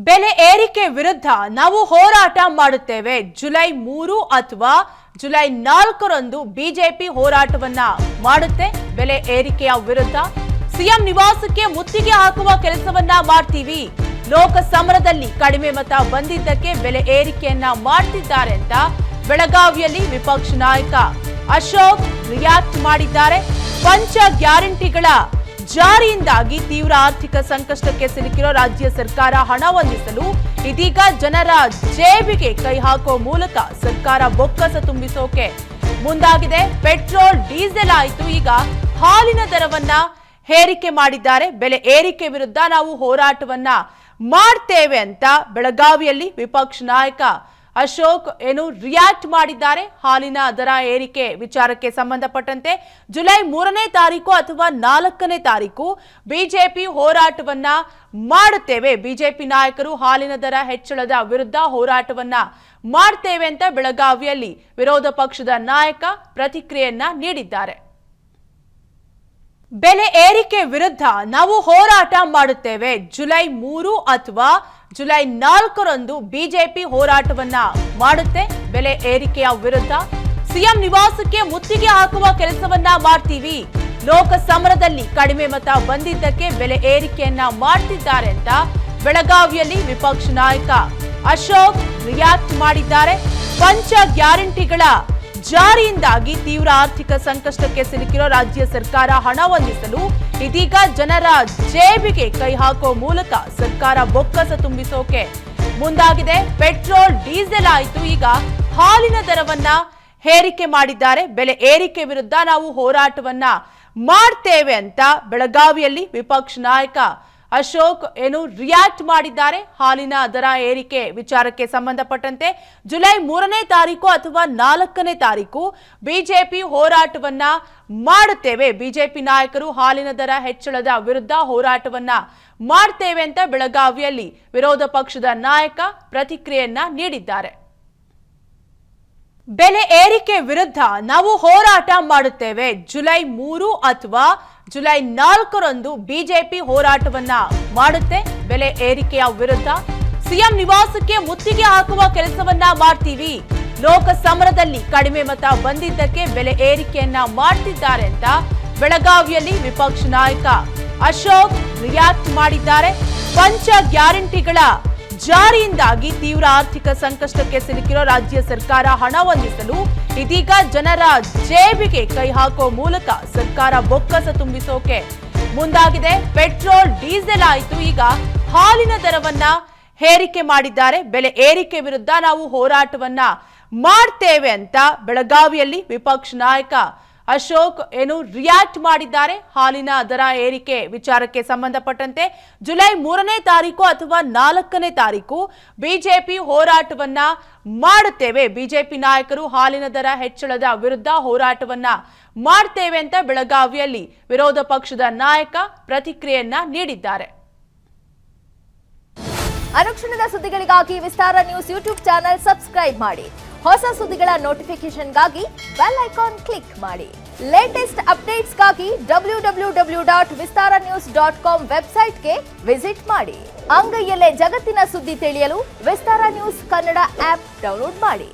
ಬೆಲೆ ಏರಿಕೆ ವಿರುದ್ಧ ನಾವು ಹೋರಾಟ ಮಾಡುತ್ತೇವೆ. ಜುಲೈ 3 ಅಥವಾ ಜುಲೈ 4ರಂದು ಬಿಜೆಪಿ ಹೋರಾಟವನ್ನ ಮಾಡುತ್ತೆ. ಬೆಲೆ ಏರಿಕೆಯ ವಿರುದ್ಧ ಸಿಎಂ ನಿವಾಸಕ್ಕೆ ಮುತ್ತಿಗೆ ಹಾಕುವ ಕೆಲಸವನ್ನ ಮಾಡ್ತೀವಿ. ಲೋಕ ಸಮರದಲ್ಲಿ ಕಡಿಮೆ ಮತ ಬಂದಿದ್ದಕ್ಕೆ ಬೆಲೆ ಏರಿಕೆಯನ್ನ ಮಾಡ್ತಿದ್ದಾರೆ ಅಂತ ಬೆಳಗಾವಿಯಲ್ಲಿ ವಿಪಕ್ಷ ನಾಯಕ ಅಶೋಕ್ ರಿಯಾಕ್ಟ್ ಮಾಡಿದ್ದಾರೆ. ಪಂಚ ಗ್ಯಾರಂಟಿಗಳ ಜಾರಿಯಿಂದಾಗಿ ತೀವ್ರ ಆರ್ಥಿಕ ಸಂಕಷ್ಟಕ್ಕೆ ಸಿಲುಕಿರೋ ರಾಜ್ಯ ಸರ್ಕಾರ ಹಣ ಹೊಂದಿಸಲು ಇದೀಗ ಜನರ ಜೇಬಿಗೆ ಕೈ ಹಾಕೋ ಮೂಲಕ ಸರ್ಕಾರ ಬೊಕ್ಕಸ ತುಂಬಿಸೋಕೆ ಮುಂದಾಗಿದೆ. ಪೆಟ್ರೋಲ್ ಡೀಸೆಲ್ ಆಯಿತು, ಈಗ ಹಾಲಿನ ದರವನ್ನ ಏರಿಕೆ ಮಾಡಿದ್ದಾರೆ. ಬೆಲೆ ಏರಿಕೆ ವಿರುದ್ಧ ನಾವು ಹೋರಾಟವನ್ನ ಮಾಡ್ತೇವೆ ಅಂತ ಬೆಳಗಾವಿಯಲ್ಲಿ ವಿಪಕ್ಷ ನಾಯಕ ಅಶೋಕ್ ರಿಯಾಕ್ಟ್ ಮಾಡಿದ್ದಾರೆ. ಹಾಲಿನ ದರ ಏರಿಕೆ ವಿಚಾರಕ್ಕೆ ಸಂಬಂಧಪಟ್ಟಂತೆ ಜುಲೈ 3ನೇ ತಾರೀಕು ಅಥವಾ 4ನೇ ತಾರೀಕು ಬಿಜೆಪಿ ಹೋರಾಟವನ್ನ ಮಾಡುತ್ತೇವೆ. ಬಿಜೆಪಿ ನಾಯಕರು ಹಾಲಿನ ದರ ಹೆಚ್ಚಳದ ವಿರುದ್ಧ ಹೋರಾಟವನ್ನ ಮಾಡ್ತೇವೆ ಅಂತ ಬೆಳಗಾವಿಯಲ್ಲಿ ವಿರೋಧ ಪಕ್ಷದ ನಾಯಕ ಪ್ರತಿಕ್ರಿಯೆಯನ್ನ ನೀಡಿದ್ದಾರೆ. ಬೆಲೆ ಏರಿಕೆ ವಿರುದ್ಧ ನಾವು ಹೋರಾಟ ಮಾಡುತ್ತೇವೆ. ಜುಲೈ 3 ಅಥವಾ ಜುಲೈ 4ರಂದು ಬಿಜೆಪಿ ಹೋರಾಟವನ್ನ ಮಾಡುತ್ತೆ. ಬೆಲೆ ಏರಿಕೆಯ ವಿರುದ್ಧ ಸಿಎಂ ನಿವಾಸಕ್ಕೆ ಮುತ್ತಿಗೆ ಹಾಕುವ ಕೆಲಸವನ್ನ ಮಾಡ್ತೀವಿ. ಲೋಕ ಸಮರದಲ್ಲಿ ಕಡಿಮೆ ಮತ ಬಂದಿದ್ದಕ್ಕೆ ಬೆಲೆ ಏರಿಕೆಯನ್ನ ಮಾಡ್ತಿದ್ದಾರೆ ಅಂತ ಬೆಳಗಾವಿಯಲ್ಲಿ ವಿಪಕ್ಷ ನಾಯಕ ಅಶೋಕ್ ರಿಯಾಕ್ಟ್ ಮಾಡಿದ್ದಾರೆ. ಪಂಚ ಗ್ಯಾರಂಟಿಗಳ ಜಾರಿಯಿಂದಾಗಿ ತೀವ್ರ ಆರ್ಥಿಕ ಸಂಕಷ್ಟಕ್ಕೆ ಸಿಲುಕಿರೋ ರಾಜ್ಯ ಸರ್ಕಾರ ಹಣ ಹೊಂದಿಸಲು ಇದೀಗ ಜನರ ಜೇಬಿಗೆ ಕೈ ಹಾಕೋ ಮೂಲಕ ಸರ್ಕಾರ ಬೊಕ್ಕಸ ತುಂಬಿಸೋಕೆ ಮುಂದಾಗಿದೆ. ಪೆಟ್ರೋಲ್ ಡೀಸೆಲ್ ಆಯಿತು, ಈಗ ಹಾಲಿನ ದರವನ್ನ ಏರಿಕೆ ಮಾಡಿದ್ದಾರೆ. ಬೆಲೆ ಏರಿಕೆ ವಿರುದ್ಧ ನಾವು ಹೋರಾಟವನ್ನ ಮಾಡ್ತೇವೆ ಅಂತ ಬೆಳಗಾವಿಯಲ್ಲಿ ವಿಪಕ್ಷ ನಾಯಕ ಅಶೋಕ್ ರಿಯಾಕ್ಟ್ ಮಾಡಿದ್ದಾರೆ. ಹಾಲಿನ ದರ ಏರಿಕೆ ವಿಚಾರಕ್ಕೆ ಸಂಬಂಧಪಟ್ಟಂತೆ ಜುಲೈ 3ನೇ ತಾರೀಕು ಅಥವಾ 4ನೇ ತಾರೀಕು ಬಿಜೆಪಿ ಹೋರಾಟವನ್ನ ಮಾಡುತ್ತೇವೆ. ಬಿಜೆಪಿ ನಾಯಕರು ಹಾಲಿನ ದರ ಹೆಚ್ಚಳದ ವಿರುದ್ಧ ಹೋರಾಟವನ್ನ ಮಾಡ್ತೇವೆ ಅಂತ ಬೆಳಗಾವಿಯಲ್ಲಿ ವಿರೋಧ ಪಕ್ಷದ ನಾಯಕ ಪ್ರತಿಕ್ರಿಯೆಯನ್ನ ನೀಡಿದ್ದಾರೆ. ಬೆಲೆ ಏರಿಕೆ ವಿರುದ್ಧ ನಾವು ಹೋರಾಟ ಮಾಡುತ್ತೇವೆ. ಜುಲೈ 3 ಅಥವಾ ಜುಲೈ 4ರಂದು ಬಿಜೆಪಿ ಹೋರಾಟವನ್ನ ಮಾಡುತ್ತೆ. ಬೆಲೆ ಏರಿಕೆಯ ವಿರುದ್ಧ ಸಿಎಂ ನಿವಾಸಕ್ಕೆ ಮುತ್ತಿಗೆ ಹಾಕುವ ಕೆಲಸವನ್ನ ಮಾಡ್ತೀವಿ. ಲೋಕ ಸಮರದಲ್ಲಿ ಕಡಿಮೆ ಮತ ಬಂದಿದ್ದಕ್ಕೆ ಬೆಲೆ ಏರಿಕೆಯನ್ನ ಮಾಡ್ತಿದ್ದಾರೆ ಅಂತ ಬೆಳಗಾವಿಯಲ್ಲಿ ವಿಪಕ್ಷ ನಾಯಕ ಅಶೋಕ್ ರಿಯಾಕ್ಟ್ ಮಾಡಿದ್ದಾರೆ. ಪಂಚ ಗ್ಯಾರಂಟಿಗಳ ಜಾರಿಯಿಂದಾಗಿ ತೀವ್ರ ಆರ್ಥಿಕ ಸಂಕಷ್ಟಕ್ಕೆ ಸಿಲುಕಿರೋ ರಾಜ್ಯ ಸರ್ಕಾರ ಹಣ ಹೊಂದಿಸಲು ಇದೀಗ ಜನರ ಜೇಬಿಗೆ ಕೈ ಹಾಕೋ ಮೂಲಕ ಸರ್ಕಾರ ಬೊಕ್ಕಸ ತುಂಬಿಸೋಕೆ ಮುಂದಾಗಿದೆ. ಪೆಟ್ರೋಲ್ ಡೀಸೆಲ್ ಆಯಿತು, ಈಗ ಹಾಲಿನ ದರವನ್ನ ಏರಿಕೆ ಮಾಡಿದ್ದಾರೆ. ಬೆಲೆ ಏರಿಕೆ ವಿರುದ್ಧ ನಾವು ಹೋರಾಟವನ್ನ ಮಾಡ್ತೇವೆ ಅಂತ ಬೆಳಗಾವಿಯಲ್ಲಿ ವಿಪಕ್ಷ ನಾಯಕ ಅಶೋಕ್ ರಿಯಾಕ್ಟ್ ಮಾಡಿದ್ದಾರೆ. ಹಾಲಿನ ದರ ಏರಿಕೆ ವಿಚಾರಕ್ಕೆ ಸಂಬಂಧಪಟ್ಟಂತೆ ಜುಲೈ 3ನೇ ತಾರೀಕು ಅಥವಾ 4ನೇ ತಾರೀಕು ಬಿಜೆಪಿ ಹೋರಾಟವನ್ನ ಮಾಡುತ್ತೇವೆ. ಬಿಜೆಪಿ ನಾಯಕರು ಹಾಲಿನ ದರ ಹೆಚ್ಚಳದ ವಿರುದ್ಧ ಹೋರಾಟವನ್ನ ಮಾಡ್ತೇವೆ ಅಂತ ಬೆಳಗಾವಿಯಲ್ಲಿ ವಿರೋಧ ಪಕ್ಷದ ನಾಯಕ ಪ್ರತಿಕ್ರಿಯೆಯನ್ನ ನೀಡಿದ್ದಾರೆ. ಅನುಕ್ಷಣದ ಸುದ್ದಿಗಳಿಗಾಗಿ ವಿಸ್ತಾರ ನ್ಯೂಸ್ ಯೂಟ್ಯೂಬ್ ಚಾನೆಲ್ ಸಬ್ಸ್ಕ್ರೈಬ್ ಮಾಡಿ. ಹೊಸ ಸುದ್ದಿಗಳ ನೋಟಿಫಿಕೇಶನ್ಗಾಗಿ ಬೆಲ್ ಐಕಾನ್ ಕ್ಲಿಕ್ ಮಾಡಿ. ಲೇಟೆಸ್ಟ್ ಅಪ್ಡೇಟ್ಸ್ಗಾಗಿ www.vistaranews.com ವೆಬ್ಸೈಟ್ಗೆ ವಿಸಿಟ್ ಮಾಡಿ. ಅಂಗೈಯಲ್ಲೇ ಜಗತ್ತಿನ ಸುದ್ದಿ ತಿಳಿಯಲು ವಿಸ್ತಾರ ನ್ಯೂಸ್ ಕನ್ನಡ ಆಪ್ ಡೌನ್ಲೋಡ್ ಮಾಡಿ.